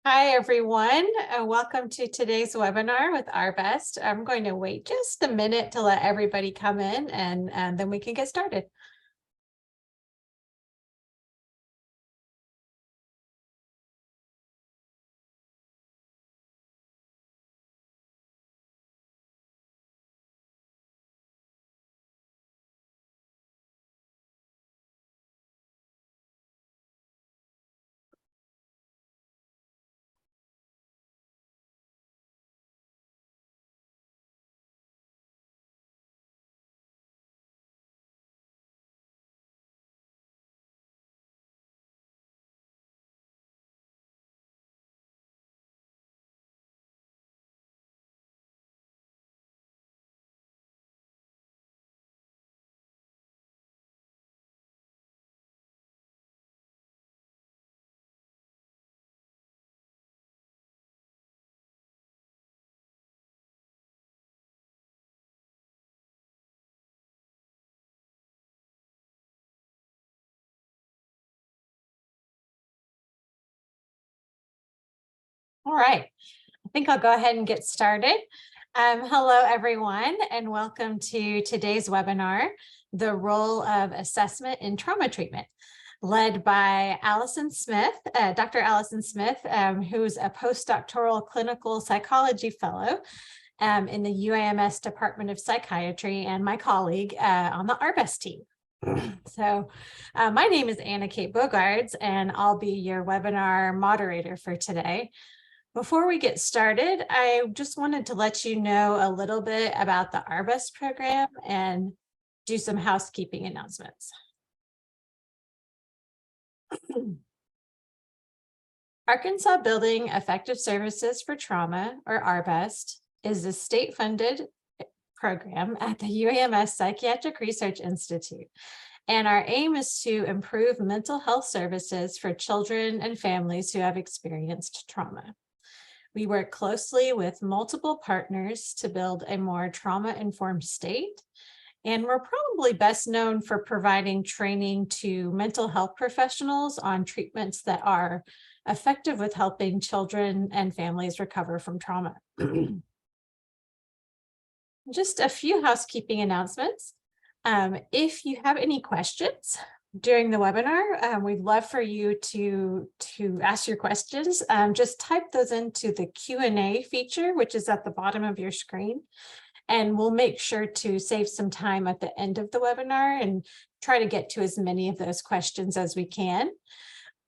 Hi, everyone. Welcome to today's webinar with Our Best. I'm going to wait just a minute to let everybody come in and then we can get started. All right, I think I'll go ahead and get started. Hello, everyone, and welcome to today's webinar, The Role of Assessment in Trauma Treatment, led by Dr. Allison Smith, who's a postdoctoral clinical psychology fellow in the UAMS Department of Psychiatry and my colleague on the Our Best team. So my name is Anna Kate Bogards, and I'll be your webinar moderator for today. Before we get started, I just wanted to let you know a little bit about the Our Best program and do some housekeeping announcements. Arkansas Building Effective Services for Trauma, or Our Best, is a state-funded program at the UAMS Psychiatric Research Institute. And our aim is to improve mental health services for children and families who have experienced trauma. We work closely with multiple partners to build a more trauma-informed state. And we're probably best known for providing training to mental health professionals on treatments that are effective with helping children and families recover from trauma. Just a few housekeeping announcements. If you have any questions during the webinar, we'd love for you to ask your questions. Just type those into the Q&A feature, which is at the bottom of your screen. And we'll make sure to save some time at the end of the webinar and try to get to as many of those questions as we can.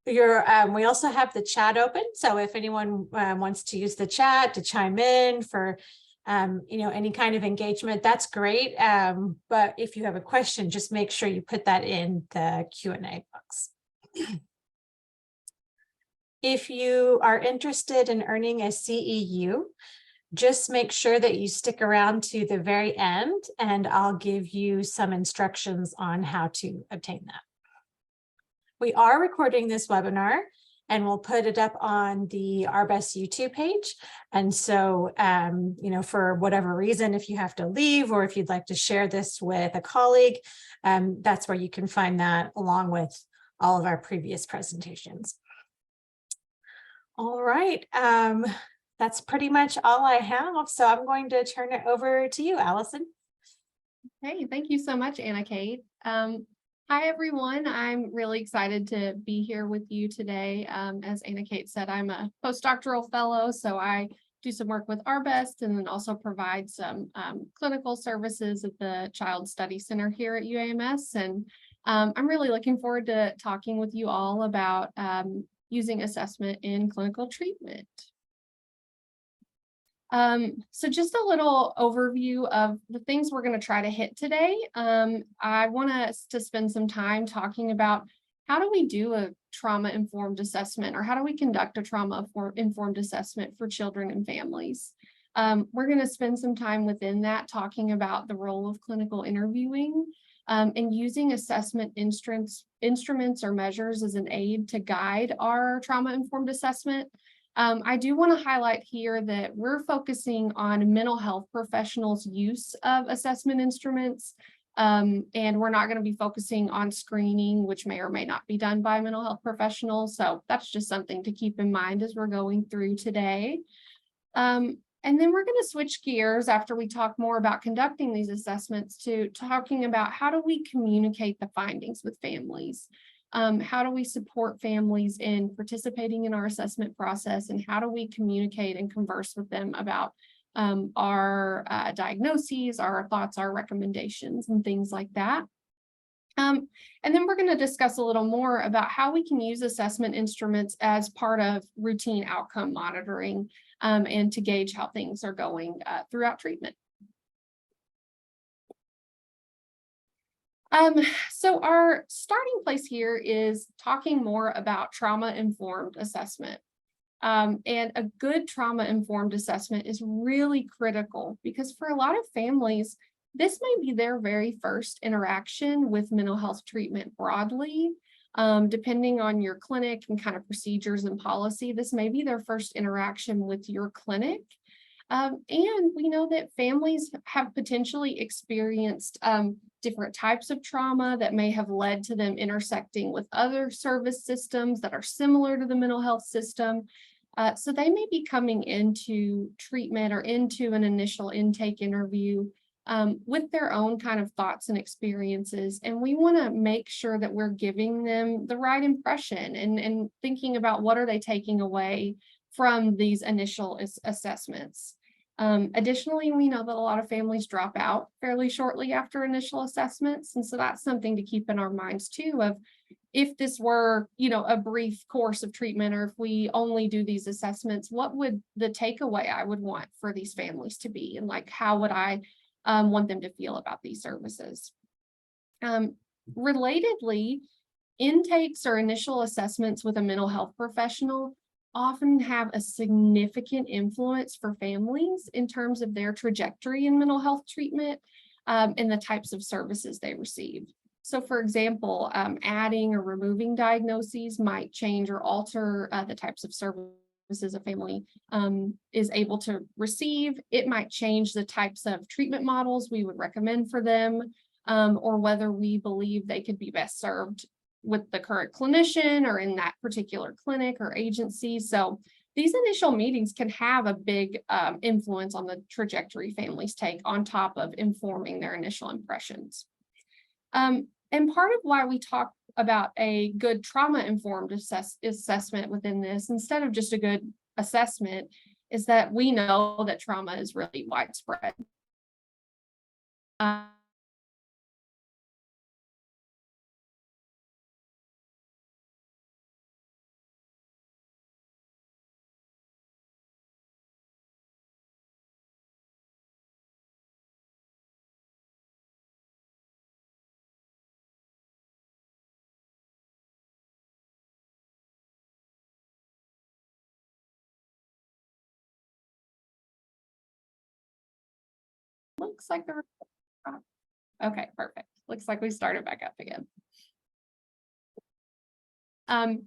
We also have the chat open. So if anyone wants to use the chat to chime in for any kind of engagement, that's great. But if you have a question, just make sure you put that in the Q&A box. If you are interested in earning a CEU, just make sure that you stick around to the very end, and I'll give you some instructions on how to obtain that. We are recording this webinar, and we'll put it up on the Our Best YouTube page. And so, for whatever reason, if you have to leave or if you'd like to share this with a colleague, that's where you can find that along with all of our previous presentations. All right, that's pretty much all I have. So I'm going to turn it over to you, Allison. Hey, thank you so much, Anna Kate. Hi, everyone. I'm really excited to be here with you today. As Anna Kate said, I'm a postdoctoral fellow, so I do some work with Our Best and then also provide some clinical services at the Child Study Center here at UAMS. And I'm really looking forward to talking with you all about using assessment in clinical treatment. So just a little overview of the things we're going to try to hit today. I want us to spend some time talking about how do we do a trauma-informed assessment, or how do we conduct a trauma-informed assessment for children and families. We're going to spend some time within that talking about the role of clinical interviewing and using assessment instruments or measures as an aid to guide our trauma-informed assessment. I do want to highlight here that we're focusing on mental health professionals' use of assessment instruments. And we're not going to be focusing on screening, which may or may not be done by mental health professionals. So that's just something to keep in mind as we're going through today. And then we're going to switch gears after we talk more about conducting these assessments to talking about how do we communicate the findings with families? How do we support families in participating in our assessment process, and how do we communicate and converse with them about our diagnoses, our thoughts, our recommendations, and things like that. And then we're going to discuss a little more about how we can use assessment instruments as part of routine outcome monitoring and to gauge how things are going throughout treatment. So our starting place here is talking more about trauma-informed assessment. And a good trauma-informed assessment is really critical because for a lot of families, this may be their very first interaction with mental health treatment broadly. Depending on your clinic and kind of procedures and policy, this may be their first interaction with your clinic. And we know that families have potentially experienced different types of trauma that may have led to them intersecting with other service systems that are similar to the mental health system. So they may be coming into treatment or into an initial intake interview with their own kind of thoughts and experiences. And we want to make sure that we're giving them the right impression and thinking about what are they taking away from these initial assessments. Additionally, we know that a lot of families drop out fairly shortly after initial assessments. And so that's something to keep in our minds too, of if this were, a brief course of treatment, or if we only do these assessments, what would the takeaway I would want for these families to be? And like, how would I want them to feel about these services? Relatedly, intakes or initial assessments with a mental health professional often have a significant influence for families in terms of their trajectory in mental health treatment and the types of services they receive. So for example, adding or removing diagnoses might change or alter the types of services a family is able to receive. It might change the types of treatment models we would recommend for them, or whether we believe they could be best served with the current clinician or in that particular clinic or agency. So these initial meetings can have a big influence on the trajectory families take on top of informing their initial impressions. And part of why we talk about a good trauma-informed assessment within this, instead of just a good assessment, is that we know that trauma is really widespread. Looks like the okay, perfect. Looks like we started back up again. And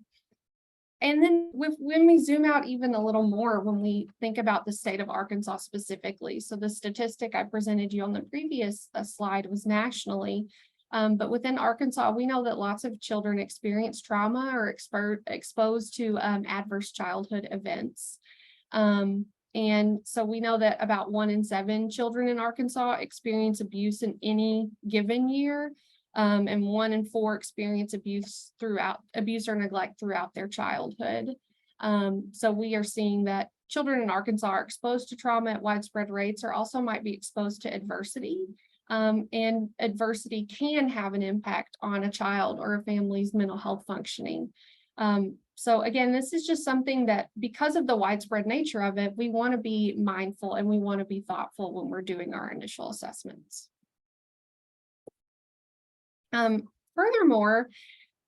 then when we zoom out even a little more, when we think about the state of Arkansas specifically, so the statistic I presented you on the previous slide was nationally, but within Arkansas, we know that lots of children experience trauma or exposed to adverse childhood events. And so we know that about 1 in 7 children in Arkansas experience abuse in any given year. And 1 in 4 experience abuse or neglect throughout their childhood. So we are seeing that children in Arkansas are exposed to trauma at widespread rates, or also might be exposed to adversity. And adversity can have an impact on a child or a family's mental health functioning. So again, this is just something that, because of the widespread nature of it, we want to be mindful and we want to be thoughtful when we're doing our initial assessments. Furthermore,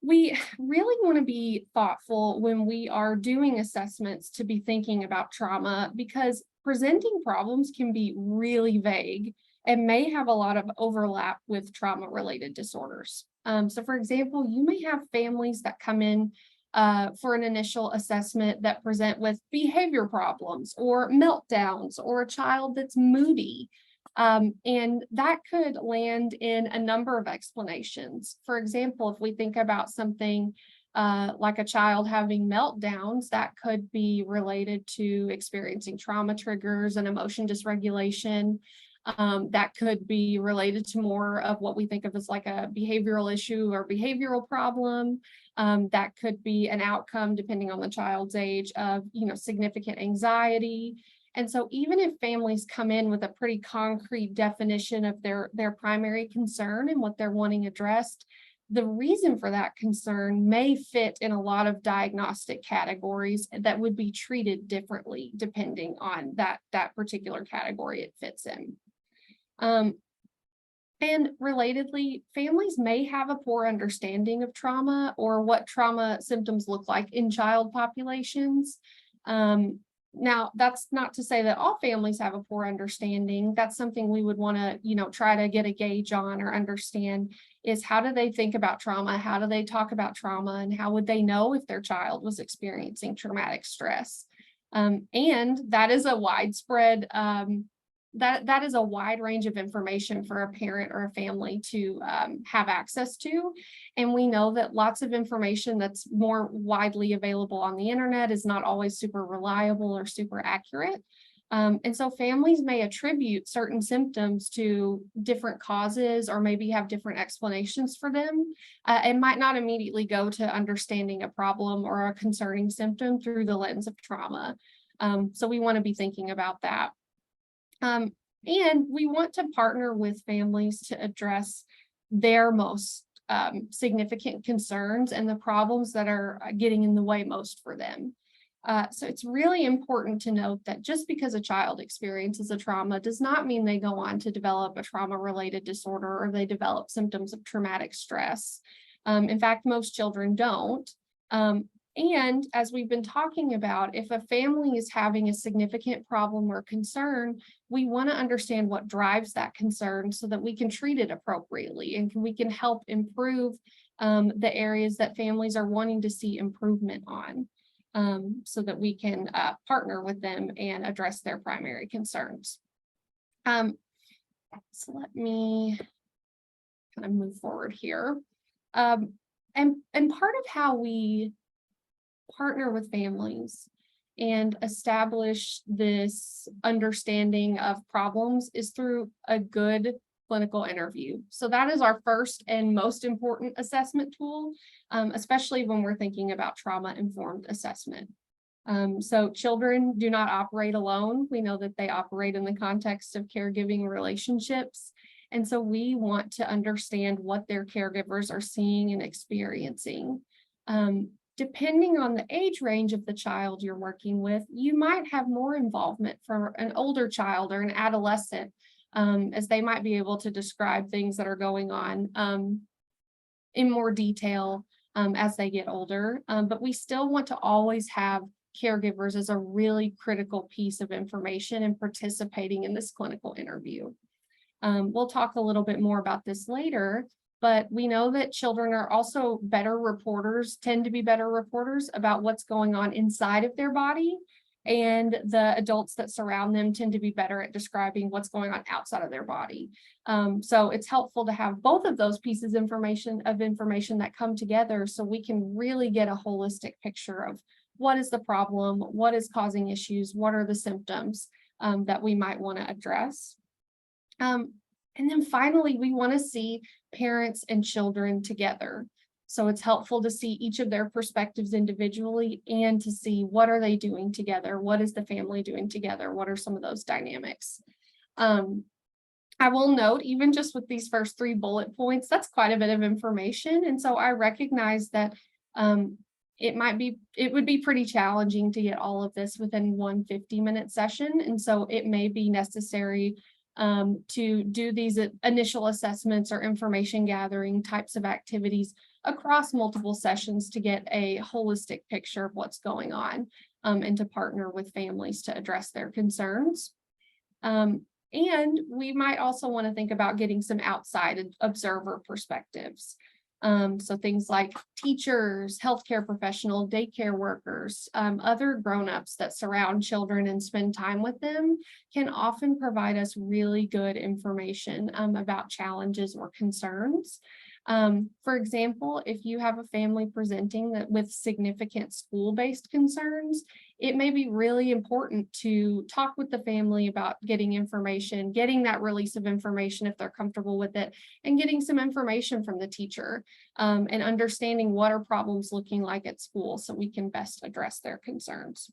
we really want to be thoughtful when we are doing assessments to be thinking about trauma, because presenting problems can be really vague and may have a lot of overlap with trauma-related disorders. So for example, you may have families that come in for an initial assessment that present with behavior problems or meltdowns, or a child that's moody. And that could land in a number of explanations. For example, if we think about something like a child having meltdowns, that could be related to experiencing trauma triggers and emotion dysregulation. That could be related to more of what we think of as like a behavioral issue or behavioral problem. That could be an outcome, depending on the child's age, of significant anxiety. And so even if families come in with a pretty concrete definition of their primary concern and what they're wanting addressed, the reason for that concern may fit in a lot of diagnostic categories that would be treated differently depending on that particular category it fits in. And relatedly, families may have a poor understanding of trauma or what trauma symptoms look like in child populations. Now, that's not to say that all families have a poor understanding. That's something we would want to, try to get a gauge on or understand, is how do they think about trauma? How do they talk about trauma? And how would they know if their child was experiencing traumatic stress? And that is a widespread that is a wide range of information for a parent or a family to have access to. And we know that lots of information that's more widely available on the internet is not always super reliable or super accurate. And so families may attribute certain symptoms to different causes or maybe have different explanations for them. And might not immediately go to understanding a problem or a concerning symptom through the lens of trauma. So we want to be thinking about that. And we want to partner with families to address their most significant concerns and the problems that are getting in the way most for them. So it's really important to note that just because a child experiences a trauma does not mean they go on to develop a trauma-related disorder or they develop symptoms of traumatic stress. In fact, most children don't. And as we've been talking about, if a family is having a significant problem or concern, we want to understand what drives that concern so that we can treat it appropriately and we can help improve the areas that families are wanting to see improvement on, so that we can partner with them and address their primary concerns. So let me kind of move forward here. And part of how we partner with families and establish this understanding of problems is through a good clinical interview. So that is our first and most important assessment tool, especially when we're thinking about trauma-informed assessment. So children do not operate alone. We know that they operate in the context of caregiving relationships. And so we want to understand what their caregivers are seeing and experiencing. Depending on the age range of the child you're working with, you might have more involvement from an older child or an adolescent, as they might be able to describe things that are going on in more detail as they get older. But we still want to always have caregivers as a really critical piece of information and participating in this clinical interview. We'll talk a little bit more about this later. But we know that children are also better reporters, tend to be better reporters about what's going on inside of their body. And the adults that surround them tend to be better at describing what's going on outside of their body. So it's helpful to have both of those pieces of information that come together so we can really get a holistic picture of what is the problem, what is causing issues, what are the symptoms that we might want to address. And then finally, we want to see parents and children together. So it's helpful to see each of their perspectives individually and to see what are they doing together? What is the family doing together? What are some of those dynamics? I will note, even just with these first 3 bullet points, that's quite a bit of information. And so I recognize that it would be pretty challenging to get all of this within one 50-minute session. And so it may be necessary to do these initial assessments or information gathering types of activities across multiple sessions to get a holistic picture of what's going on, and to partner with families to address their concerns. And we might also want to think about getting some outside observer perspectives. So things like teachers, healthcare professionals, daycare workers, other grownups that surround children and spend time with them can often provide us really good information about challenges or concerns. For example, if you have a family presenting that with significant school-based concerns, it may be really important to talk with the family about getting information, getting that release of information if they're comfortable with it, and getting some information from the teacher, and understanding what are problems looking like at school so we can best address their concerns.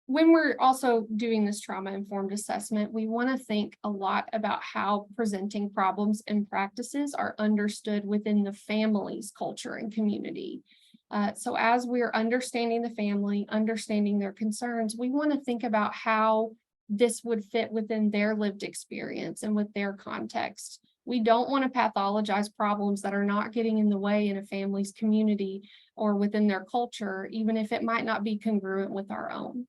When we're also doing this trauma-informed assessment, we want to think a lot about how presenting problems and practices are understood within the family's culture and community. So as we're understanding the family, understanding their concerns, we want to think about how this would fit within their lived experience and with their context. We don't want to pathologize problems that are not getting in the way in a family's community or within their culture, even if it might not be congruent with our own.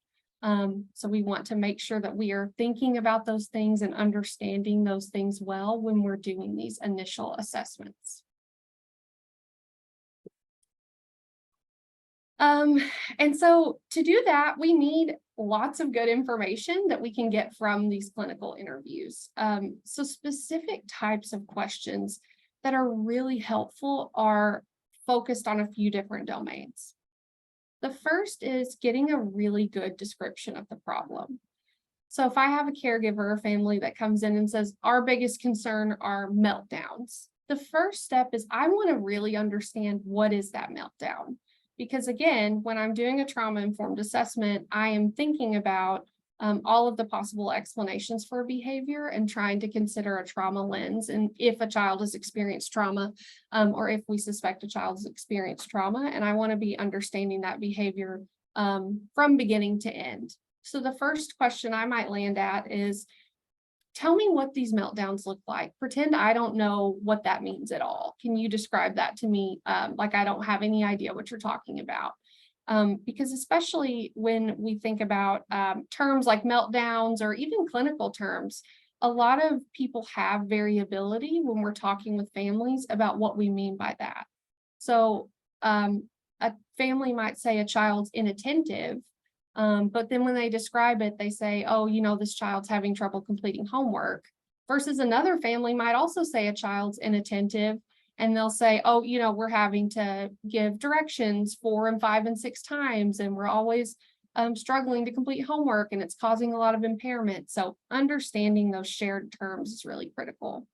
So we want to make sure that we are thinking about those things and understanding those things well when we're doing these initial assessments. And so to do that, we need lots of good information that we can get from these clinical interviews. So specific types of questions that are really helpful are focused on a few different domains. The first is getting a really good description of the problem. So if I have a caregiver or family that comes in and says, our biggest concern are meltdowns, the first step is I want to really understand what is that meltdown. Because again, when I'm doing a trauma-informed assessment, I am thinking about all of the possible explanations for behavior and trying to consider a trauma lens. And if a child has experienced trauma, or if we suspect a child has experienced trauma, and I want to be understanding that behavior from beginning to end. So the first question I might land at is, tell me what these meltdowns look like. Pretend I don't know what that means at all. Can you describe that to me? Like I don't have any idea what you're talking about. Because especially when we think about terms like meltdowns or even clinical terms, a lot of people have variability when we're talking with families about what we mean by that. So a family might say a child's inattentive, but then when they describe it, they say, oh, you know, this child's having trouble completing homework, versus another family might also say a child's inattentive, and they'll say, oh, you know, we're having to give directions 4 and 5 and 6 times, and we're always struggling to complete homework, and it's causing a lot of impairment. So understanding those shared terms is really critical.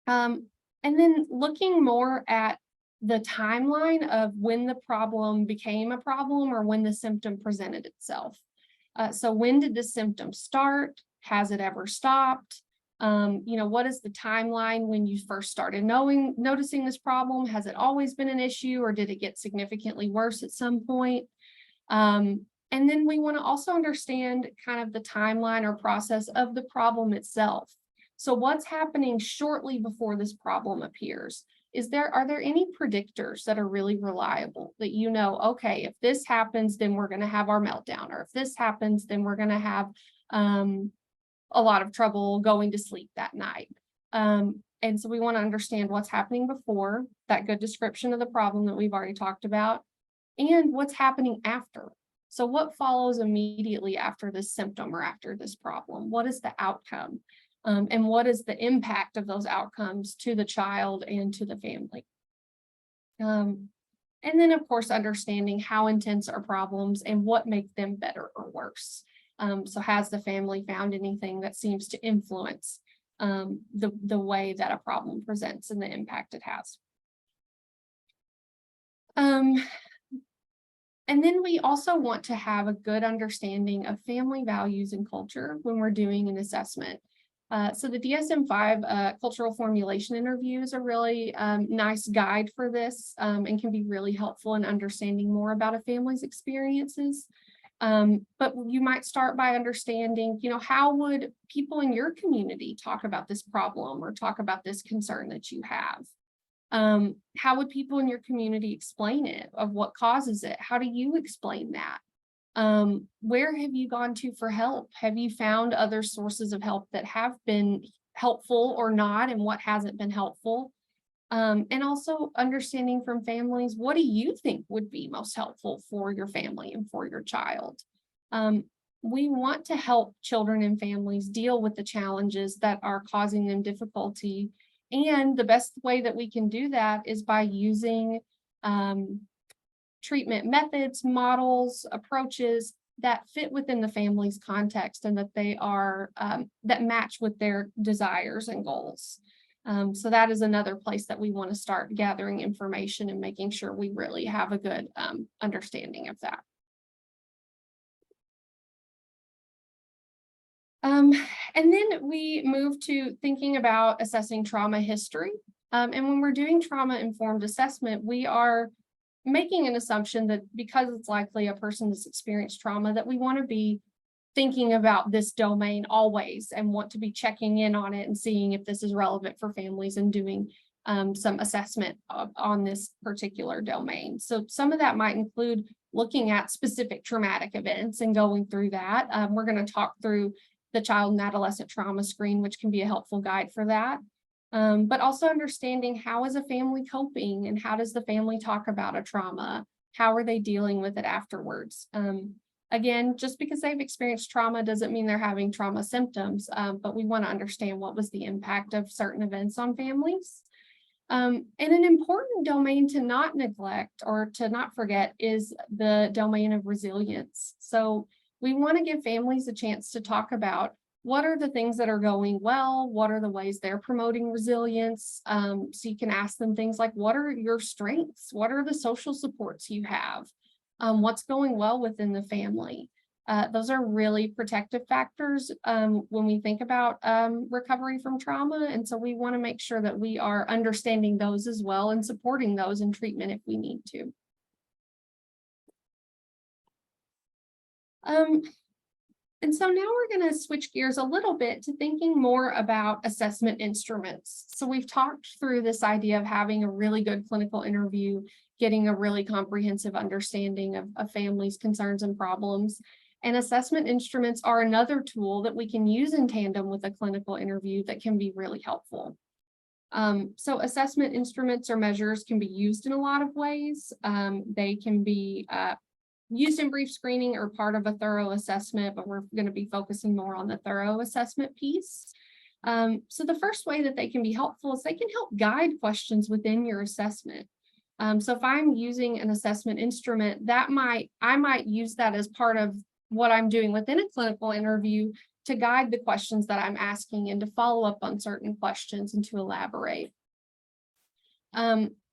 And then looking more at the timeline of when the problem became a problem or when the symptom presented itself. So when did the symptom start? Has it ever stopped? You know, what is the timeline when you first started noticing this problem? Has it always been an issue, or did it get significantly worse at some point? And then we want to also understand kind of the timeline or process of the problem itself. So what's happening shortly before this problem appears? Are there any predictors that are really reliable that you know, okay, if this happens, then we're going to have our meltdown, or if this happens, then we're going to have a lot of trouble going to sleep that night. And so we want to understand what's happening before, that good description of the problem that we've already talked about, and what's happening after. So what follows immediately after this symptom or after this problem? What is the outcome? And what is the impact of those outcomes to the child and to the family? And then, of course, understanding how intense are problems and what makes them better or worse. So has the family found anything that seems to influence the way that a problem presents and the impact it has? And then we also want to have a good understanding of family values and culture when we're doing an assessment. So the DSM-5 cultural formulation interview is a really nice guide for this and can be really helpful in understanding more about a family's experiences. But you might start by understanding, you know, how would people in your community talk about this problem or talk about this concern that you have? How would people in your community explain it, of what causes it? How do you explain that? Where have you gone to for help? Have you found other sources of help that have been helpful or not and what hasn't been helpful. And also understanding from families, what do you think would be most helpful for your family and for your child? We want to help children and families deal with the challenges that are causing them difficulty. And the best way that we can do that is by using treatment methods, models, approaches that fit within the family's context and that they are that match with their desires and goals. So that is another place that we want to start gathering information and making sure we really have a good understanding of that. And then we move to thinking about assessing trauma history. And when we're doing trauma-informed assessment, we are making an assumption that because it's likely a person has experienced trauma, that we want to be thinking about this domain always and want to be checking in on it and seeing if this is relevant for families and doing some assessment on this particular domain. So some of that might include looking at specific traumatic events and going through that. We're going to talk through the child and adolescent trauma screen, which can be a helpful guide for that. But also understanding how is a family coping and how does the family talk about a trauma? How are they dealing with it afterwards? Again, just because they've experienced trauma doesn't mean they're having trauma symptoms, but we want to understand what was the impact of certain events on families. And an important domain to not neglect or to not forget is the domain of resilience. So we want to give families a chance to talk about what are the things that are going well, what are the ways they're promoting resilience. So you can ask them things like, what are your strengths? What are the social supports you have? What's going well within the family? Those are really protective factors when we think about recovery from trauma. And so we want to make sure that we are understanding those as well and supporting those in treatment if we need to. And so now we're going to switch gears a little bit to thinking more about assessment instruments. So we've talked through this idea of having a really good clinical interview, getting a really comprehensive understanding of a family's concerns and problems. And assessment instruments are another tool that we can use in tandem with a clinical interview that can be really helpful. So assessment instruments or measures can be used in a lot of ways. They can be used in brief screening or part of a thorough assessment, but we're going to be focusing more on the thorough assessment piece. So the first way that they can be helpful is they can help guide questions within your assessment. So if I'm using an assessment instrument, I might use that as part of what I'm doing within a clinical interview to guide the questions that I'm asking and to follow up on certain questions and to elaborate.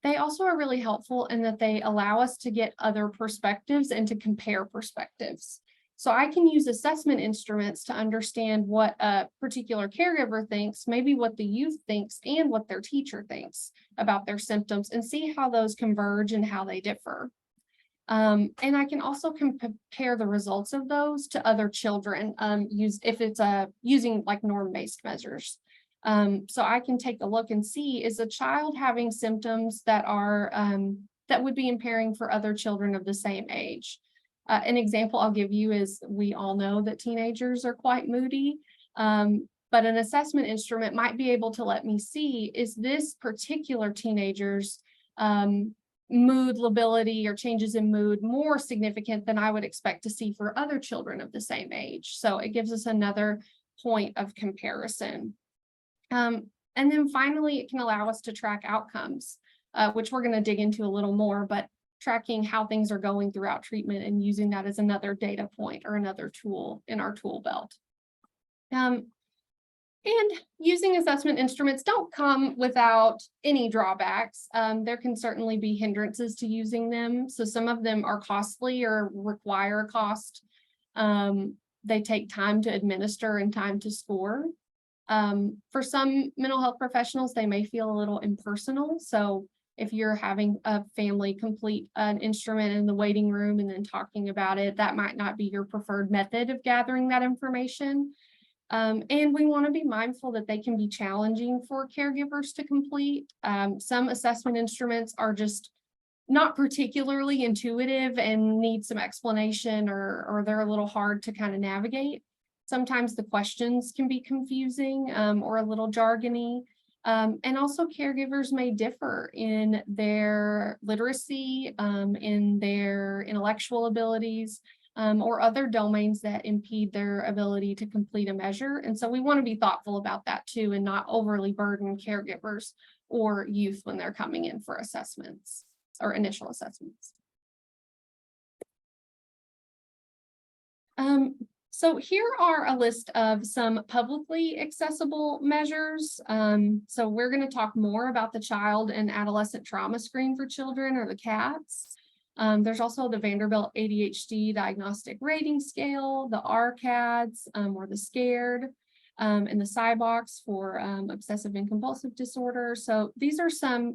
They also are really helpful in that they allow us to get other perspectives and to compare perspectives. So I can use assessment instruments to understand what a particular caregiver thinks, maybe what the youth thinks, and what their teacher thinks about their symptoms, and see how those converge and how they differ. And I can also compare the results of those to other children, if it's using like norm-based measures. So I can take a look and see, is a child having symptoms that are that would be impairing for other children of the same age? An example I'll give you is we all know that teenagers are quite moody, but an assessment instrument might be able to let me see, is this particular teenager's mood lability or changes in mood more significant than I would expect to see for other children of the same age? So it gives us another point of comparison. And then finally, it can allow us to track outcomes, which we're going to dig into a little more, but tracking how things are going throughout treatment and using that as another data point or another tool in our tool belt. And using assessment instruments don't come without any drawbacks. There can certainly be hindrances to using them. So some of them are costly or require a cost. They take time to administer and time to score. For some mental health professionals, they may feel a little impersonal. So if you're having a family complete an instrument in the waiting room and then talking about it, that might not be your preferred method of gathering that information. And we want to be mindful that they can be challenging for caregivers to complete. Some assessment instruments are just not particularly intuitive and need some explanation, or they're a little hard to kind of navigate. Sometimes the questions can be confusing or a little jargony. And also caregivers may differ in their literacy, in their intellectual abilities, or other domains that impede their ability to complete a measure. And so we want to be thoughtful about that too, and not overly burden caregivers or youth when they're coming in for assessments or initial assessments. So here are a list of some publicly accessible measures. So we're going to talk more about the Child and Adolescent Trauma Screen for Children, or the CATS. There's also the Vanderbilt ADHD Diagnostic Rating Scale, the RCADS, or the SCARED, and the SciBox for obsessive and compulsive disorder. So these are some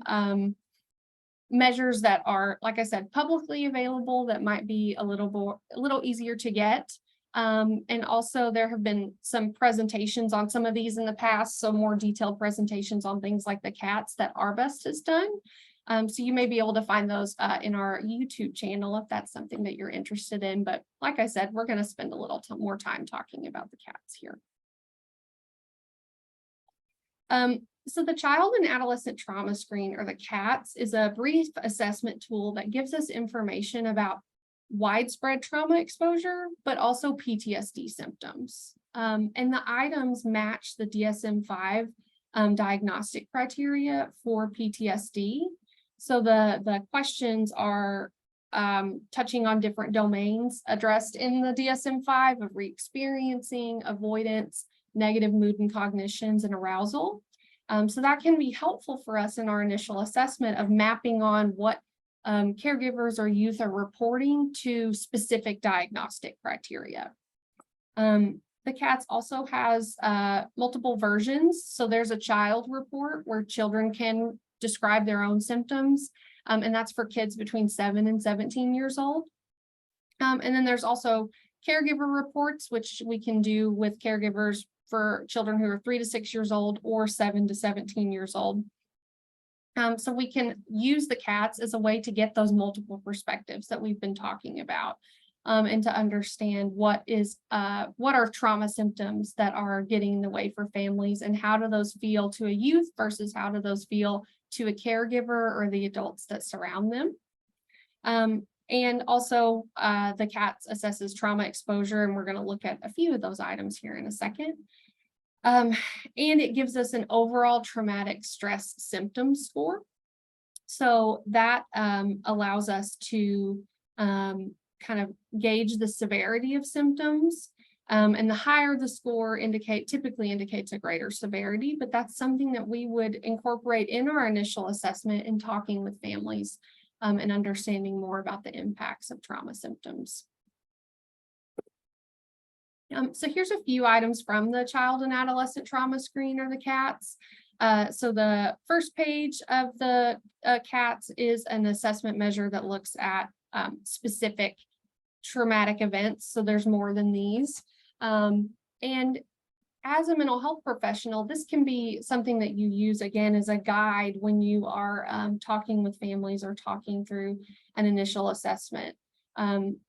measures that are, like I said, publicly available that might be a little easier to get. And also there have been some presentations on some of these in the past, so more detailed presentations on things like the CATS that Arbest has done. So you may be able to find those in our YouTube channel if that's something that you're interested in. But like I said, we're going to spend a little more time talking about the CATS here. So the Child and Adolescent Trauma Screen, or the CATS, is a brief assessment tool that gives us information about widespread trauma exposure, but also PTSD symptoms. And the items match the DSM-5 diagnostic criteria for PTSD. So the questions are touching on different domains addressed in the DSM-5 of re-experiencing, avoidance, negative mood and cognitions, and arousal. So that can be helpful for us in our initial assessment of mapping on what caregivers or youth are reporting to specific diagnostic criteria. The CATS also has multiple versions. So there's a child report where children can describe their own symptoms, and that's for kids between 7 and 17 years old. And then there's also caregiver reports, which we can do with caregivers for children who are 3 to 6 years old or 7 to 17 years old. So we can use the CATS as a way to get those multiple perspectives that we've been talking about, and to understand what are trauma symptoms that are getting in the way for families, and how do those feel to a youth versus how do those feel to a caregiver or the adults that surround them. And also the CATS assesses trauma exposure, and we're going to look at a few of those items here in a second. And it gives us an overall traumatic stress symptom score. So that allows us to kind of gauge the severity of symptoms. And the higher the score typically indicates a greater severity, but that's something that we would incorporate in our initial assessment in talking with families and understanding more about the impacts of trauma symptoms. So here's a few items from the Child and Adolescent Trauma Screen, or the CATS. So the first page of the CATS is an assessment measure that looks at specific traumatic events. So there's more than these. And as a mental health professional, this can be something that you use again as a guide when you are talking with families or talking through an initial assessment.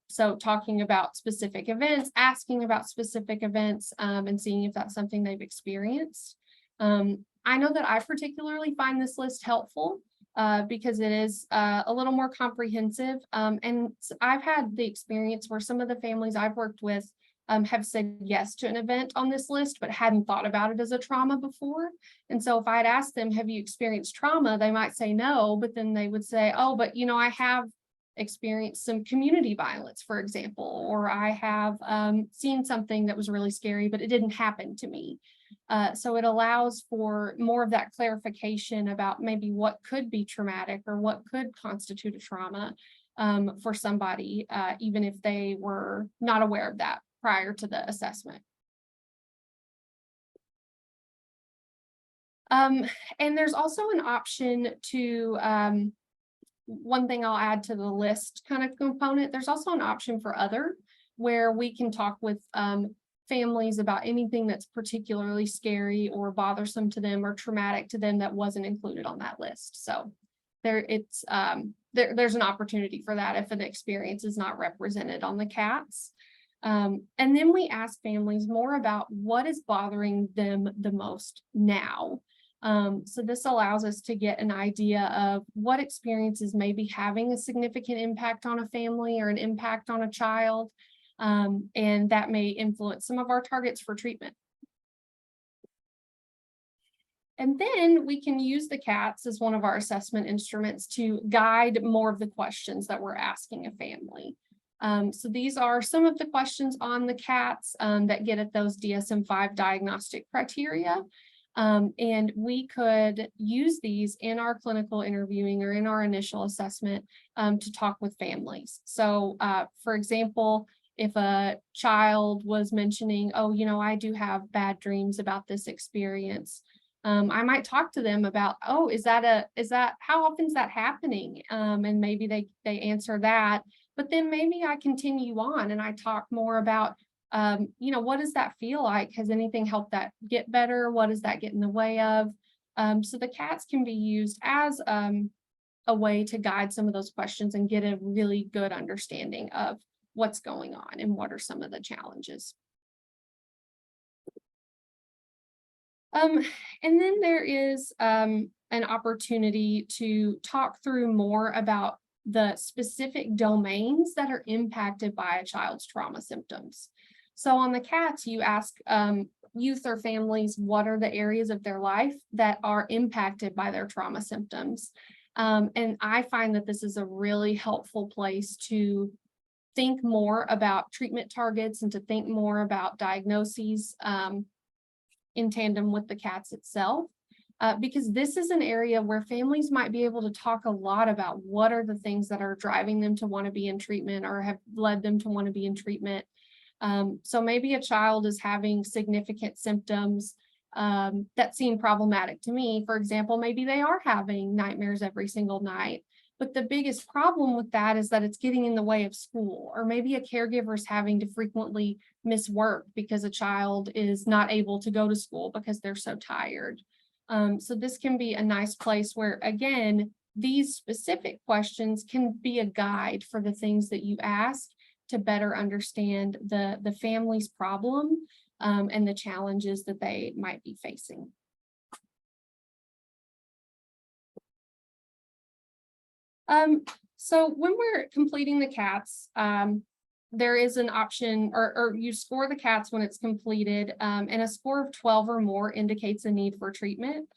So talking about specific events, asking about specific events, and seeing if that's something they've experienced. I know that I particularly find this list helpful because it is a little more comprehensive. And I've had the experience where some of the families I've worked with have said yes to an event on this list, but hadn't thought about it as a trauma before. And so if I'd asked them, have you experienced trauma? They might say no, but then they would say, oh, but I have experienced some community violence, for example, or I have seen something that was really scary, but it didn't happen to me. So it allows for more of that clarification about maybe what could be traumatic or what could constitute a trauma for somebody, even if they were not aware of that prior to the assessment. And there's also an option to, one thing I'll add to the list kind of component, there's also an option for other, where we can talk with families about anything that's particularly scary or bothersome to them or traumatic to them that wasn't included on that list. So there's an opportunity for that if an experience is not represented on the CATS. And then we ask families more about what is bothering them the most now. So this allows us to get an idea of what experiences may be having a significant impact on a family or an impact on a child, and that may influence some of our targets for treatment. And then we can use the CATs as one of our assessment instruments to guide more of the questions that we're asking a family. So these are some of the questions on the CATs that get at those DSM-5 diagnostic criteria. And we could use these in our clinical interviewing or in our initial assessment to talk with families. So for example, if a child was mentioning, oh, I do have bad dreams about this experience, I might talk to them about, oh, how often is that happening? And maybe they answer that, but then maybe I continue on and I talk more about, what does that feel like? Has anything helped that get better? What does that get in the way of? So the CATs can be used as a way to guide some of those questions and get a really good understanding of what's going on and what are some of the challenges. And then there is an opportunity to talk through more about the specific domains that are impacted by a child's trauma symptoms. So on the CATs, you ask youth or families, what are the areas of their life that are impacted by their trauma symptoms? And I find that this is a really helpful place to think more about treatment targets and to think more about diagnoses in tandem with the CATs itself, because this is an area where families might be able to talk a lot about what are the things that are driving them to want to be in treatment or have led them to want to be in treatment. So maybe a child is having significant symptoms that seem problematic to me. For example, maybe they are having nightmares every single night. But the biggest problem with that is that it's getting in the way of school, or maybe a caregiver is having to frequently miss work because a child is not able to go to school because they're so tired. So this can be a nice place where, again, these specific questions can be a guide for the things that you ask to better understand the family's problem and the challenges that they might be facing. So when we're completing the CATs, there is an option, or you score the CATs when it's completed, and a score of 12 or more indicates a need for treatment.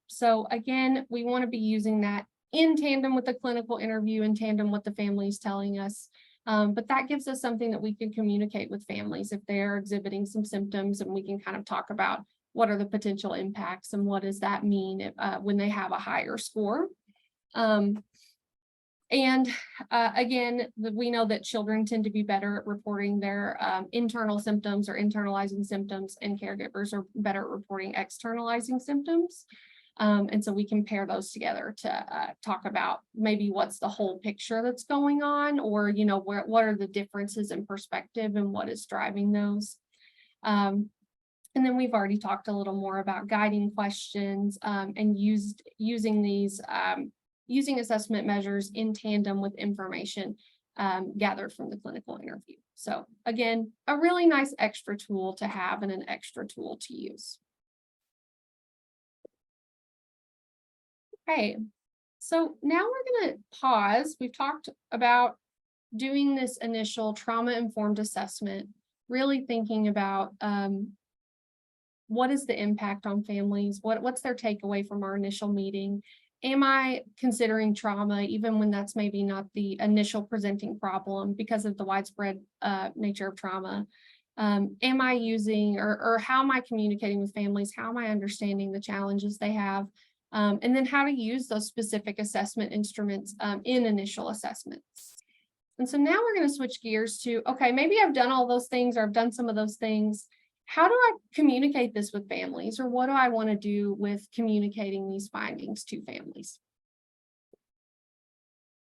So again, we want to be using that in tandem with the clinical interview, in tandem with the families telling us. But that gives us something that we can communicate with families if they're exhibiting some symptoms, and we can kind of talk about what are the potential impacts and what does that mean if, when they have a higher score. Again, we know that children tend to be better at reporting their internal symptoms or internalizing symptoms, and caregivers are better at reporting externalizing symptoms. And so we can pair those together to talk about maybe what's the whole picture that's going on, or, what are the differences in perspective and what is driving those. And then we've already talked a little more about guiding questions and using these using assessment measures in tandem with information gathered from the clinical interview. So again, a really nice extra tool to have and an extra tool to use. Okay, so now we're going to pause. We've talked about doing this initial trauma-informed assessment, really thinking about what is the impact on families, what's their takeaway from our initial meeting. Am I considering trauma even when that's maybe not the initial presenting problem because of the widespread nature of trauma? Am I using or how am I communicating with families? How am I understanding the challenges they have? And then how to use those specific assessment instruments in initial assessments. And so now we're going to switch gears to, okay, maybe I've done all those things or I've done some of those things. How do I communicate this with families, or what do I want to do with communicating these findings to families?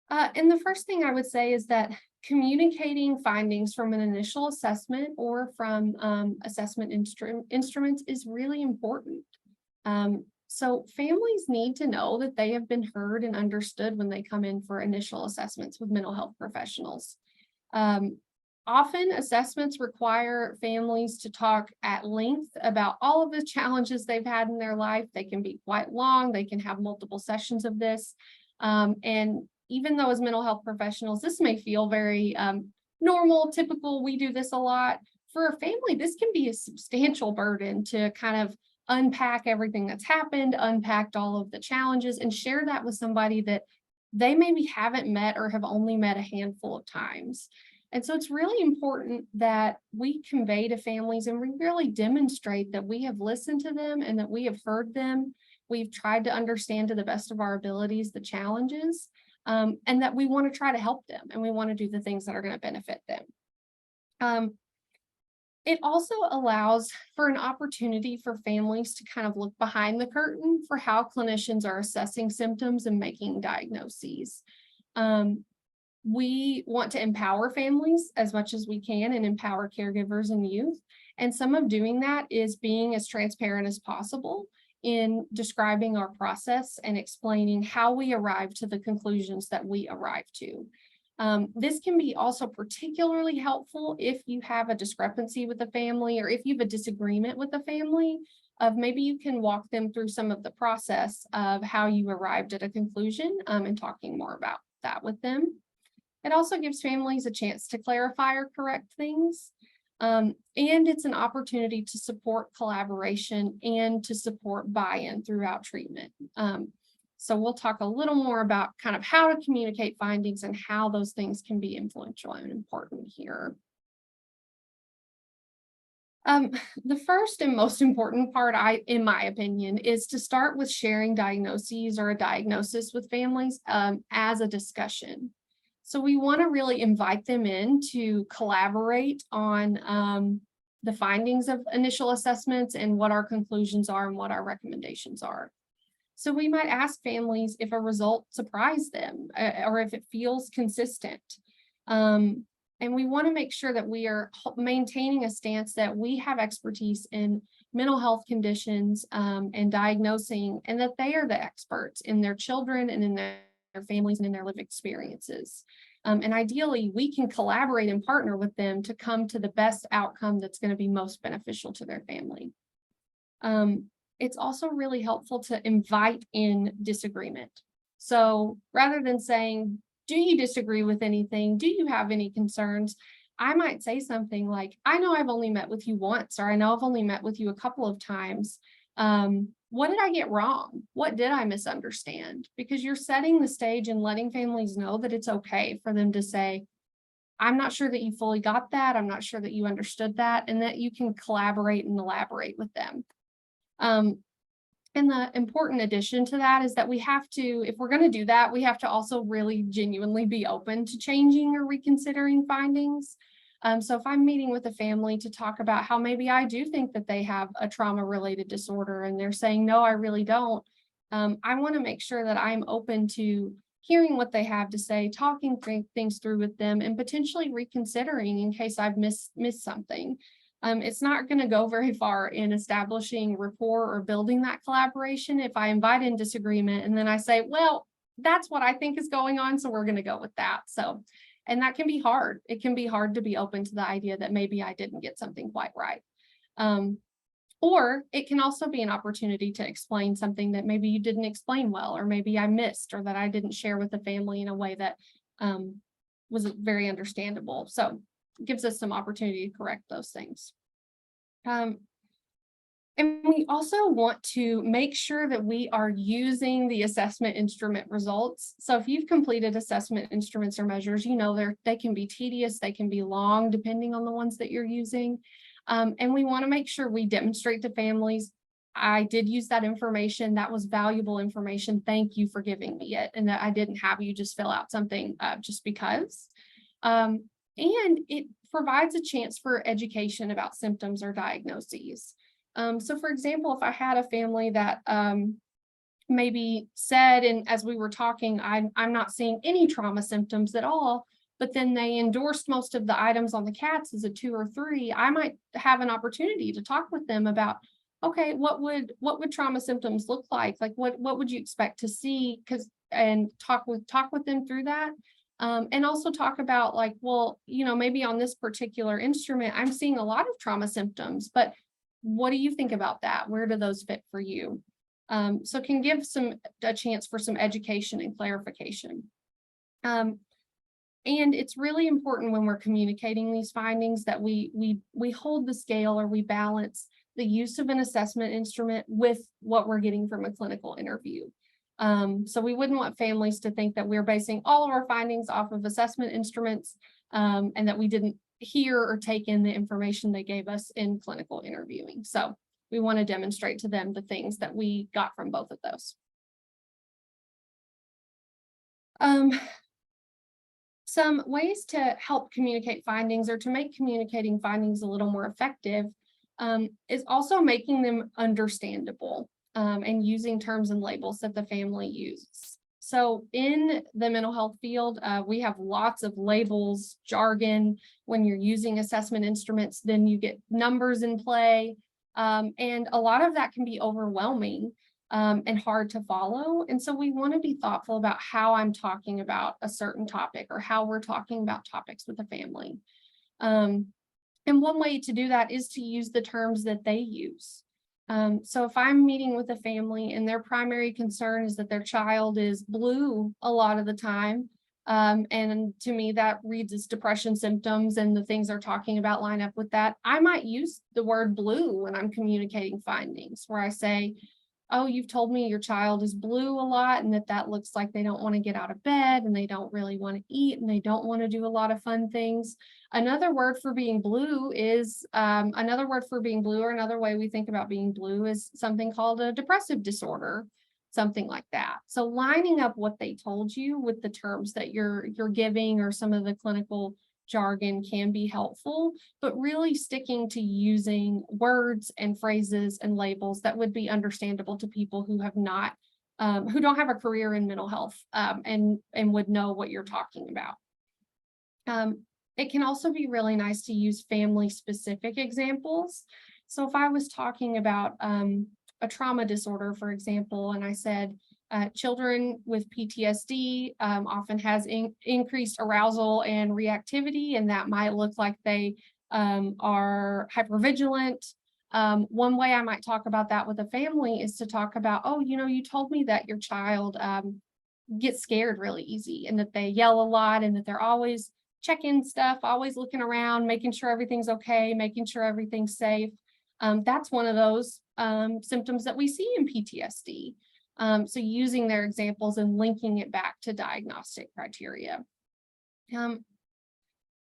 And the first thing I would say is that communicating findings from an initial assessment or from assessment instruments is really important. So families need to know that they have been heard and understood when they come in for initial assessments with mental health professionals. Often assessments require families to talk at length about all of the challenges they've had in their life. They can be quite long, they can have multiple sessions of this. And even though as mental health professionals, this may feel very normal, typical, we do this a lot. For a family, this can be a substantial burden to kind of unpack everything that's happened, unpack all of the challenges, and share that with somebody that they maybe haven't met or have only met a handful of times. And so it's really important that we convey to families and we really demonstrate that we have listened to them and that we have heard them. We've tried to understand to the best of our abilities the challenges, and that we want to try to help them and we want to do the things that are going to benefit them. It also allows for an opportunity for families to kind of look behind the curtain for how clinicians are assessing symptoms and making diagnoses. We want to empower families as much as we can and empower caregivers and youth. And some of doing that is being as transparent as possible in describing our process and explaining how we arrive to the conclusions that we arrive to. This can be also particularly helpful if you have a discrepancy with the family or if you have a disagreement with the family, of maybe you can walk them through some of the process of how you arrived at a conclusion, and talking more about that with them. It also gives families a chance to clarify or correct things. And it's an opportunity to support collaboration and to support buy-in throughout treatment. So we'll talk a little more about kind of how to communicate findings and how those things can be influential and important here. The first and most important part, in my opinion, is to start with sharing diagnoses or a diagnosis with families as a discussion. So we want to really invite them in to collaborate on the findings of initial assessments and what our conclusions are and what our recommendations are. So we might ask families if a result surprised them or if it feels consistent. And we want to make sure that we are maintaining a stance that we have expertise in mental health conditions and diagnosing, and that they are the experts in their children and in their families and in their lived experiences. And ideally, we can collaborate and partner with them to come to the best outcome that's going to be most beneficial to their family. It's also really helpful to invite in disagreement. So rather than saying, do you disagree with anything? Do you have any concerns? I might say something like, I know I've only met with you once, or I know I've only met with you a couple of times. What did I get wrong? What did I misunderstand? Because you're setting the stage and letting families know that it's okay for them to say, I'm not sure that you fully got that. I'm not sure that you understood that, and that you can collaborate and elaborate with them. And the important addition to that is that we have to, if we're going to do that, we have to also really genuinely be open to changing or reconsidering findings. So if I'm meeting with a family to talk about how maybe I do think that they have a trauma-related disorder and they're saying, no, I really don't, I want to make sure that I'm open to hearing what they have to say, talking things through with them, and potentially reconsidering in case I've missed something. It's not going to go very far in establishing rapport or building that collaboration if I invite in disagreement and then I say, well, that's what I think is going on, so we're going to go with that. So, and that can be hard. It can be hard to be open to the idea that maybe I didn't get something quite right. Or it can also be an opportunity to explain something that maybe you didn't explain well, or maybe I missed, or that I didn't share with the family in a way that was very understandable. So it gives us some opportunity to correct those things. And we also want to make sure that we are using the assessment instrument results. So if you've completed assessment instruments or measures, you know they can be tedious, they can be long, depending on the ones that you're using. And we want to make sure we demonstrate to families, I did use that information, that was valuable information, thank you for giving me it, and that I didn't have you just fill out something just because. And it provides a chance for education about symptoms or diagnoses. So for example, if I had a family that maybe said, and as we were talking, I'm not seeing any trauma symptoms at all, but then they endorsed most of the items on the CATs as a 2 or 3, I might have an opportunity to talk with them about, okay, what would trauma symptoms look like? Like what would you expect to see? And talk with them through that. And also talk about like, well, maybe on this particular instrument, I'm seeing a lot of trauma symptoms, but what do you think about that? Where do those fit for you? So it can give a chance for some education and clarification. And it's really important when we're communicating these findings that we hold the scale, or we balance the use of an assessment instrument with what we're getting from a clinical interview. So we wouldn't want families to think that we're basing all of our findings off of assessment instruments, and that we didn't hear or take in the information they gave us in clinical interviewing. So we want to demonstrate to them the things that we got from both of those. Some ways to help communicate findings, or to make communicating findings a little more effective, is also making them understandable, and using terms and labels that the family uses. So in the mental health field, we have lots of labels, jargon. When you're using assessment instruments, then you get numbers in play. And a lot of that can be overwhelming and hard to follow. And so we want to be thoughtful about how I'm talking about a certain topic, or how we're talking about topics with the family. And one way to do that is to use the terms that they use. So if I'm meeting with a family and their primary concern is that their child is blue a lot of the time, and to me that reads as depression symptoms, and the things they're talking about line up with that, I might use the word blue when I'm communicating findings, where I say, oh, you've told me your child is blue a lot, and that looks like they don't want to get out of bed, and they don't really want to eat, and they don't want to do a lot of fun things. Another word for being blue, or another way we think about being blue, is something called a depressive disorder, something like that. So lining up what they told you with the terms that you're giving, or some of the clinical jargon, can be helpful, but really sticking to using words and phrases and labels that would be understandable to people who don't have a career in mental health, and would know what you're talking about. It can also be really nice to use family specific examples. So if I was talking about a trauma disorder, for example, and I said, children with PTSD often has increased arousal and reactivity, and that might look like they are hypervigilant. One way I might talk about that with a family is to talk about, oh, you told me that your child gets scared really easy, and that they yell a lot, and that they're always checking stuff, always looking around, making sure everything's okay, making sure everything's safe. That's one of those symptoms that we see in PTSD. So using their examples and linking it back to diagnostic criteria.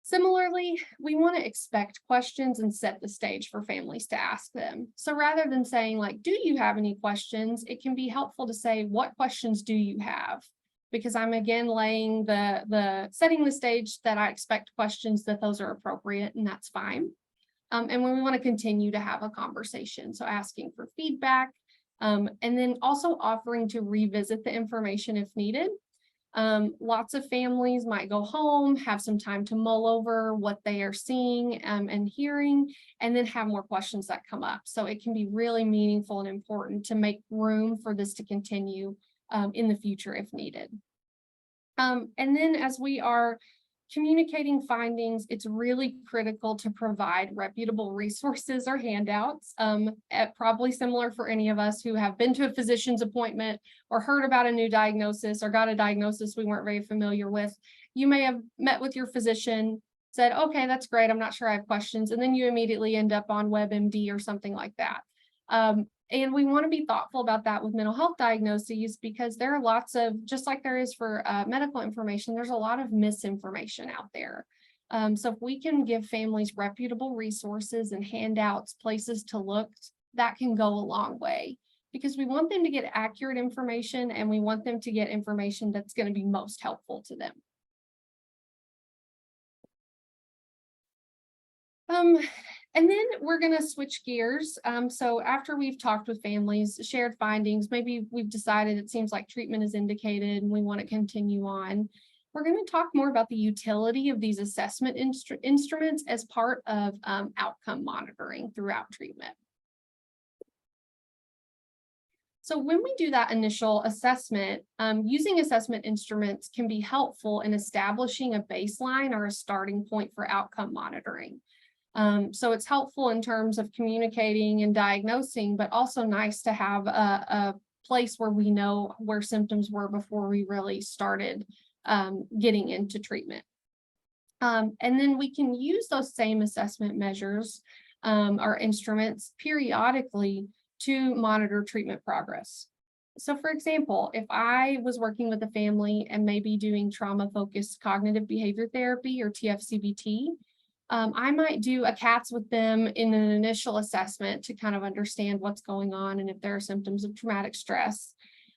Similarly, we want to expect questions and set the stage for families to ask them. So rather than saying like, do you have any questions? It can be helpful to say, what questions do you have? Because I'm again laying setting the stage that I expect questions, that those are appropriate, and that's fine. And when we want to continue to have a conversation, so asking for feedback, and then also offering to revisit the information if needed. Lots of families might go home, have some time to mull over what they are seeing and hearing, and then have more questions that come up. So it can be really meaningful and important to make room for this to continue in the future if needed. And then as we are communicating findings, it's really critical to provide reputable resources or handouts, probably similar for any of us who have been to a physician's appointment, or heard about a new diagnosis, or got a diagnosis we weren't very familiar with. You may have met with your physician, said, okay, that's great, I'm not sure I have questions, and then you immediately end up on WebMD or something like that. And we want to be thoughtful about that with mental health diagnoses, because there are lots of, just like there is for medical information, there's a lot of misinformation out there. So if we can give families reputable resources and handouts, places to look, that can go a long way, because we want them to get accurate information, and we want them to get information that's going to be most helpful to them. And then we're going to switch gears. So after we've talked with families, shared findings, maybe we've decided it seems like treatment is indicated and we want to continue on, we're going to talk more about the utility of these assessment instruments as part of outcome monitoring throughout treatment. So when we do that initial assessment, using assessment instruments can be helpful in establishing a baseline or a starting point for outcome monitoring. So it's helpful in terms of communicating and diagnosing, but also nice to have a place where we know where symptoms were before we really started getting into treatment. And then we can use those same assessment measures or instruments periodically to monitor treatment progress. So for example, if I was working with a family and maybe doing trauma-focused cognitive behavior therapy or TFCBT, I might do a CATS with them in an initial assessment to kind of understand what's going on and if there are symptoms of traumatic stress.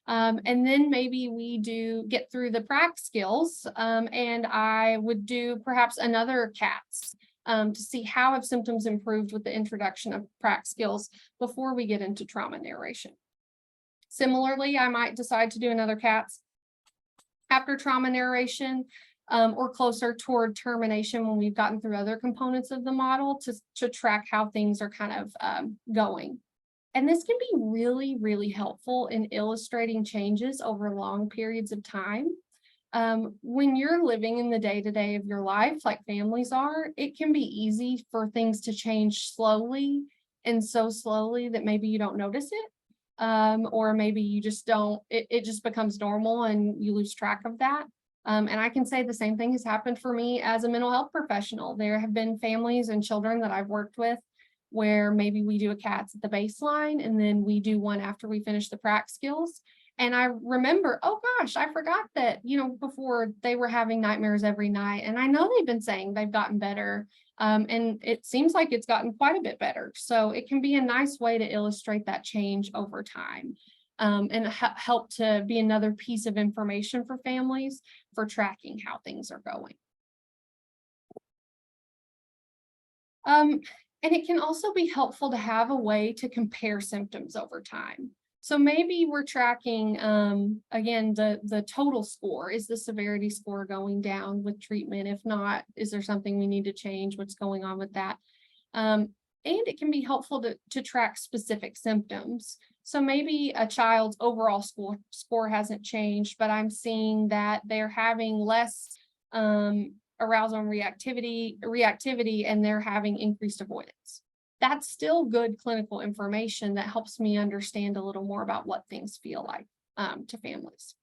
And then maybe we do get through the prac skills, and I would do perhaps another CATS to see how have symptoms improved with the introduction of prac skills before we get into trauma narration. Similarly, I might decide to do another CATS after trauma narration, or closer toward termination when we've gotten through other components of the model to track how things are kind of going. And this can be really, really helpful in illustrating changes over long periods of time. When you're living in the day-to-day of your life, like families are, it can be easy for things to change slowly and so slowly that maybe you don't notice it. Or maybe you just don't, it just becomes normal and you lose track of that. And I can say the same thing has happened for me as a mental health professional. There have been families and children that I've worked with where maybe we do a CATS at the baseline and then we do one after we finish the prac skills. And I remember, oh gosh, I forgot that, before they were having nightmares every night. And I know they've been saying they've gotten better. And it seems like it's gotten quite a bit better. So it can be a nice way to illustrate that change over time, and help to be another piece of information for families for tracking how things are going. And it can also be helpful to have a way to compare symptoms over time. So maybe we're tracking, again, the total score. Is the severity score going down with treatment? If not, is there something we need to change? What's going on with that? And it can be helpful to track specific symptoms. So maybe a child's overall score hasn't changed, but I'm seeing that they're having less arousal and reactivity, and they're having increased avoidance. That's still good clinical information that helps me understand a little more about what things feel like to families.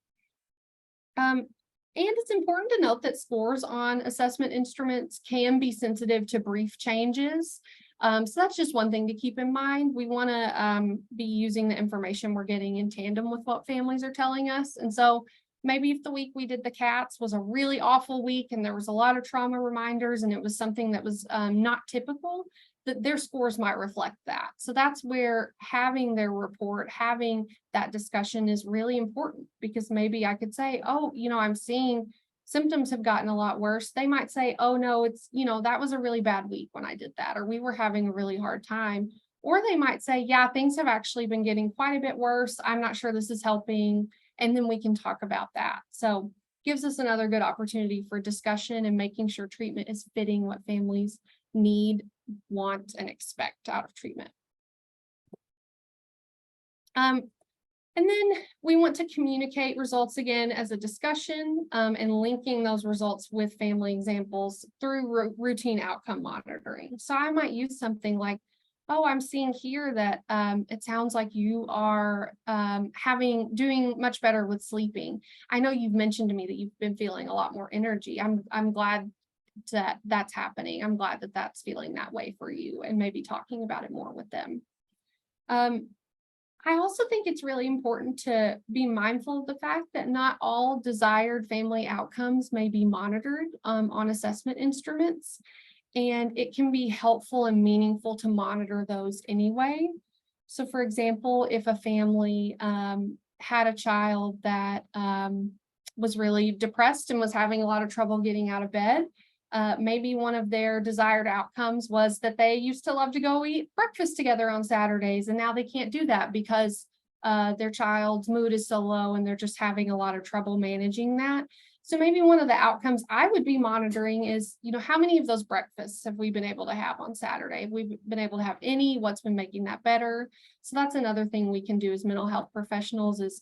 And it's important to note that scores on assessment instruments can be sensitive to brief changes. So that's just one thing to keep in mind. We want to be using the information we're getting in tandem with what families are telling us. And so maybe if the week we did the CATS was a really awful week and there was a lot of trauma reminders and it was something that was not typical, that their scores might reflect that. So that's where having their report, having that discussion is really important, because maybe I could say, oh, I'm seeing symptoms have gotten a lot worse. They might say, oh no, it's, that was a really bad week when I did that, or we were having a really hard time. Or they might say, yeah, things have actually been getting quite a bit worse. I'm not sure this is helping. And then we can talk about that. So gives us another good opportunity for discussion and making sure treatment is fitting what families need, want, and expect out of treatment. And then we want to communicate results again as a discussion, and linking those results with family examples through routine outcome monitoring. So I might use something like, oh, I'm seeing here that it sounds like you are doing much better with sleeping. I know you've mentioned to me that you've been feeling a lot more energy. I'm glad that that's happening. I'm glad that that's feeling that way for you, and maybe talking about it more with them. I also think it's really important to be mindful of the fact that not all desired family outcomes may be monitored on assessment instruments, and it can be helpful and meaningful to monitor those anyway. So for example, if a family had a child that was really depressed and was having a lot of trouble getting out of bed, maybe one of their desired outcomes was that they used to love to go eat breakfast together on Saturdays, and now they can't do that because their child's mood is so low and they're just having a lot of trouble managing that. So maybe one of the outcomes I would be monitoring is, how many of those breakfasts have we been able to have on Saturday? Have we been able to have any? What's been making that better? So that's another thing we can do as mental health professionals is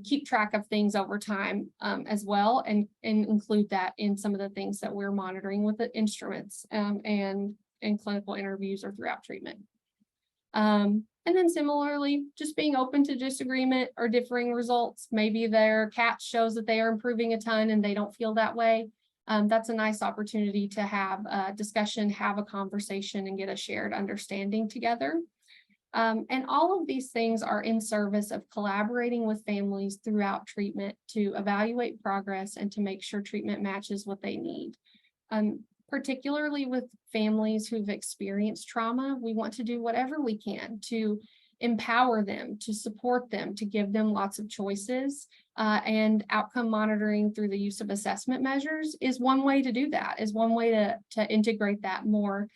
keep track of things over time as well, and include that in some of the things that we're monitoring with the instruments and in clinical interviews or throughout treatment. And then similarly, just being open to disagreement or differing results. Maybe their cat shows that they are improving a ton and they don't feel that way. That's a nice opportunity to have a discussion, have a conversation, and get a shared understanding together. And all of these things are in service of collaborating with families throughout treatment to evaluate progress and to make sure treatment matches what they need. Particularly with families who've experienced trauma, we want to do whatever we can to empower them, to support them, to give them lots of choices. And outcome monitoring through the use of assessment measures is one way to do that, is one way to integrate that more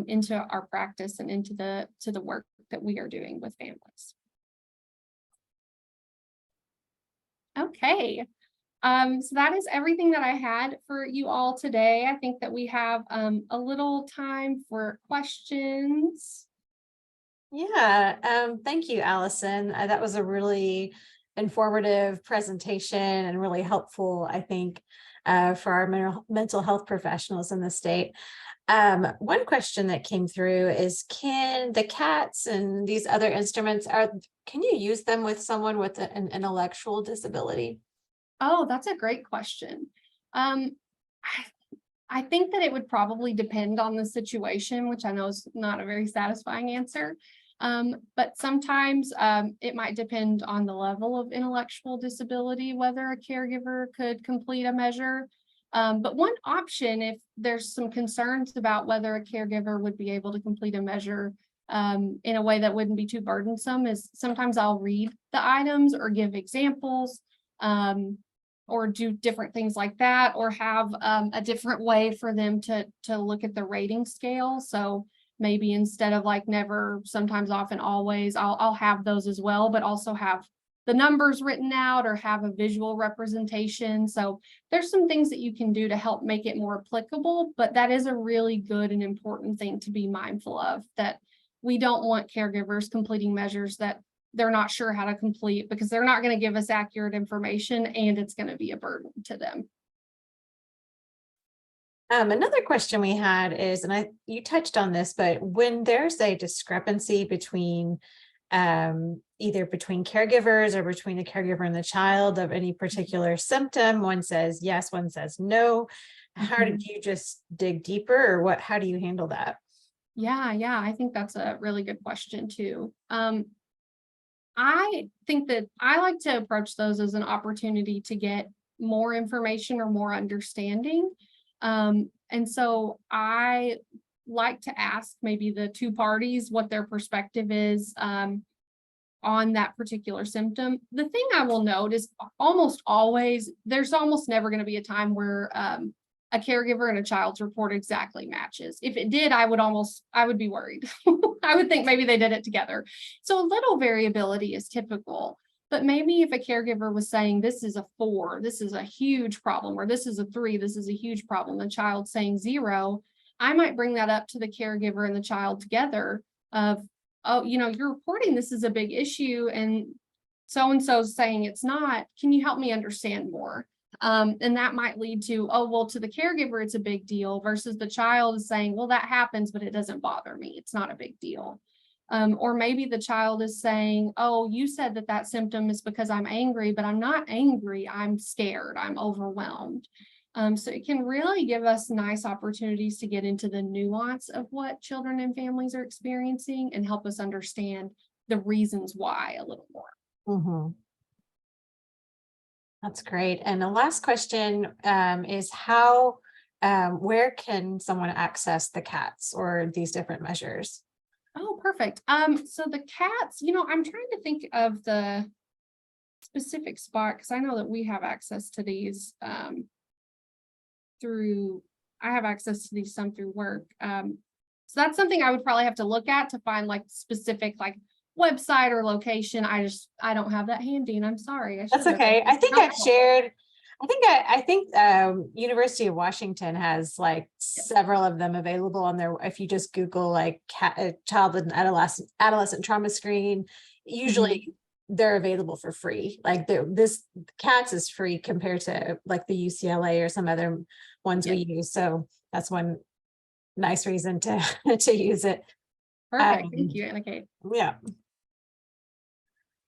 into our practice and into the work that we are doing with families. Okay. So that is everything that I had for you all today. I think that we have a little time for questions. Yeah, thank you, Allison. That was a really informative presentation and really helpful, I think, for our mental health professionals in the state. One question that came through is, can the cats and these other instruments, can you use them with someone with an intellectual disability? Oh, that's a great question. I think that it would probably depend on the situation, which I know is not a very satisfying answer. But sometimes it might depend on the level of intellectual disability, whether a caregiver could complete a measure. But one option, if there's some concerns about whether a caregiver would be able to complete a measure in a way that wouldn't be too burdensome, is sometimes I'll read the items or give examples. Or do different things like that, or have a different way for them to look at the rating scale. So maybe instead of like never, sometimes, often, always, I'll have those as well, but also have the numbers written out or have a visual representation. So there's some things that you can do to help make it more applicable, but that is a really good and important thing to be mindful of, that we don't want caregivers completing measures that they're not sure how to complete, because they're not going to give us accurate information and it's going to be a burden to them. Another question we had is, and you touched on this, but when there's a discrepancy between either between caregivers or between the caregiver and the child of any particular symptom, one says yes, one says no. How did you just dig deeper, or how do you handle that? Yeah, I think that's a really good question too. I think that I like to approach those as an opportunity to get more information or more understanding. And so I like to ask maybe the two parties what their perspective is on that particular symptom. The thing I will note is there's almost never going to be a time where a caregiver and a child's report exactly matches. If it did, I would be worried. I would think maybe they did it together. So a little variability is typical, but maybe if a caregiver was saying this is a 4, this is a huge problem, or this is a 3, this is a huge problem, the child saying 0, I might bring that up to the caregiver and the child together of, oh, you're reporting this is a big issue and so is saying it's not. Can you help me understand more? And that might lead to, oh, well, to the caregiver, it's a big deal, versus the child is saying, well, that happens, but it doesn't bother me. It's not a big deal. Or maybe the child is saying, oh, you said that symptom is because I'm angry, but I'm not angry. I'm scared. I'm overwhelmed. So it can really give us nice opportunities to get into the nuance of what children and families are experiencing and help us understand the reasons why a little more. Mm-hmm. That's great. And the last question is where can someone access the cats or these different measures? Oh, perfect. So the cats, I'm trying to think of the specific spot, because I know that we have access to these I have access to these some through work. So that's something I would probably have to look at to find like specific like website or location. I don't have that handy, and I'm sorry. That's okay. I think I think University of Washington has like several of them available on their, if you just Google like child and adolescent trauma screen, usually they're available for free. Like this CATS is free compared to like the UCLA or some other ones we use. So that's one nice reason to to use it. Perfect. Thank you, Anna Kate. Yeah.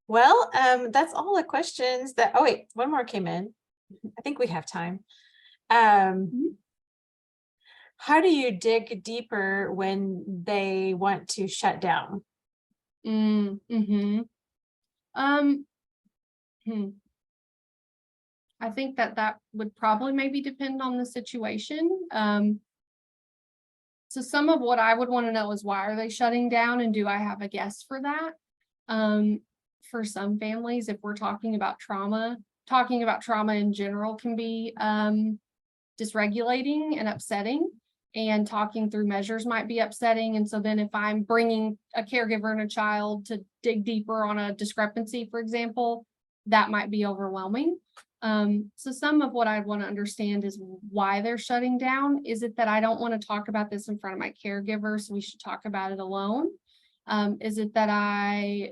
Well, that's all the questions that, oh wait, one more came in. I think we have time. How do you dig deeper when they want to shut down? I think that would probably maybe depend on the situation. So some of what I would want to know is, why are they shutting down, and do I have a guess for that? For some families, if we're talking about trauma in general can be dysregulating and upsetting, and talking through measures might be upsetting. And so then if I'm bringing a caregiver and a child to dig deeper on a discrepancy, for example, that might be overwhelming. So some of what I want to understand is why they're shutting down. Is it that I don't want to talk about this in front of my caregiver, so we should talk about it alone? Is it that I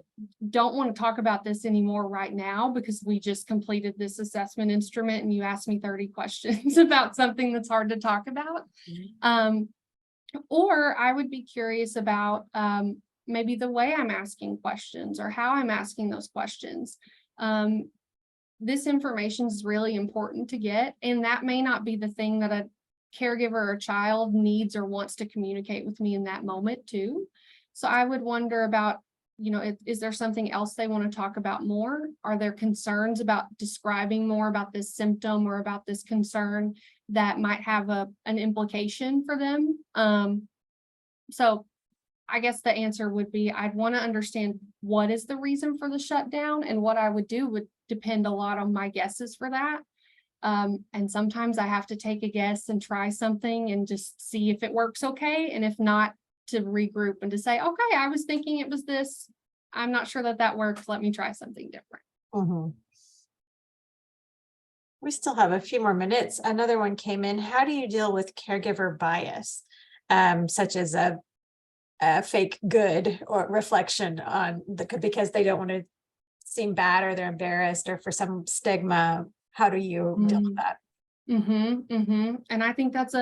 don't want to talk about this anymore right now because we just completed this assessment instrument and you asked me 30 questions about something that's hard to talk about? Or I would be curious about maybe the way I'm asking questions or how I'm asking those questions. This information is really important to get, and that may not be the thing that a caregiver or child needs or wants to communicate with me in that moment too. So I would wonder about, is there something else they want to talk about more? Are there concerns about describing more about this symptom or about this concern that might have an implication for them? So I guess the answer would be, I'd want to understand what is the reason for the shutdown, and what I would do would depend a lot on my guesses for that. And sometimes I have to take a guess and try something and just see if it works okay. And if not, to regroup and to say, okay, I was thinking it was this. I'm not sure that works. Let me try something different. We still have a few more minutes. Another one came in. How do you deal with caregiver bias, such as a fake good or reflection on because they don't want to seem bad, or they're embarrassed, or for some stigma? How do you deal with that? And I think that's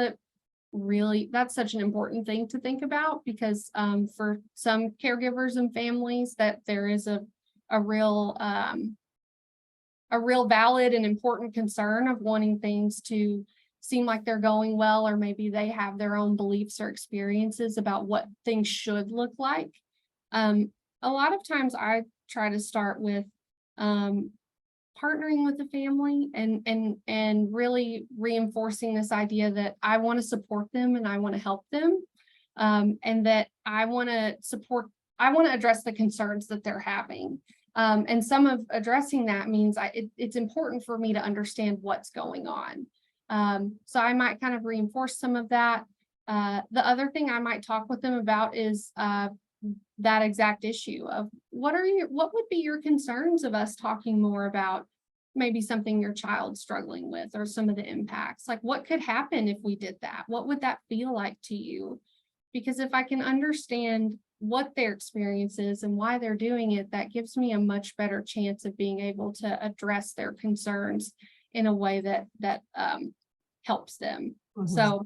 such an important thing to think about, because for some caregivers and families, that there is a real valid and important concern of wanting things to seem like they're going well, or maybe they have their own beliefs or experiences about what things should look like. A lot of times I try to start with partnering with the family and really reinforcing this idea that I want to support them and I want to help them, and that I want to address the concerns that they're having. And some of addressing that means it's important for me to understand what's going on. So I might kind of reinforce some of that. The other thing I might talk with them about is that exact issue of what would be your concerns of us talking more about maybe something your child's struggling with, or some of the impacts. Like, what could happen if we did that? What would that feel like to you? Because if I can understand what their experience is and why they're doing it, that gives me a much better chance of being able to address their concerns in a way that helps them. So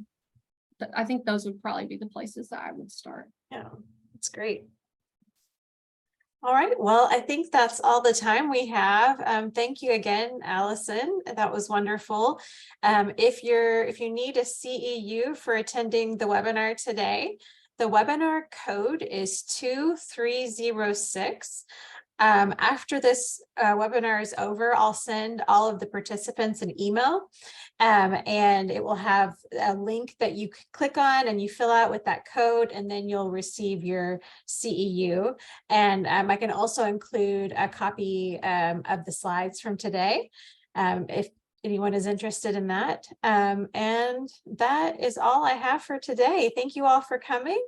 I think those would probably be the places that I would start. Yeah, that's great. All right, well, I think that's all the time we have. Thank you again, Allison. That was wonderful. If you need a CEU for attending the webinar today, the webinar code is 2306. After this webinar is over, I'll send all of the participants an email, and it will have a link that you click on and you fill out with that code, and then you'll receive your CEU. And I can also include a copy of the slides from today, if anyone is interested in that. And that is all I have for today. Thank you all for coming.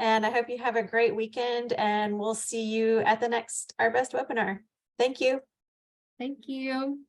And I hope you have a great weekend, and we'll see you at the next Our Best webinar. Thank you. Thank you.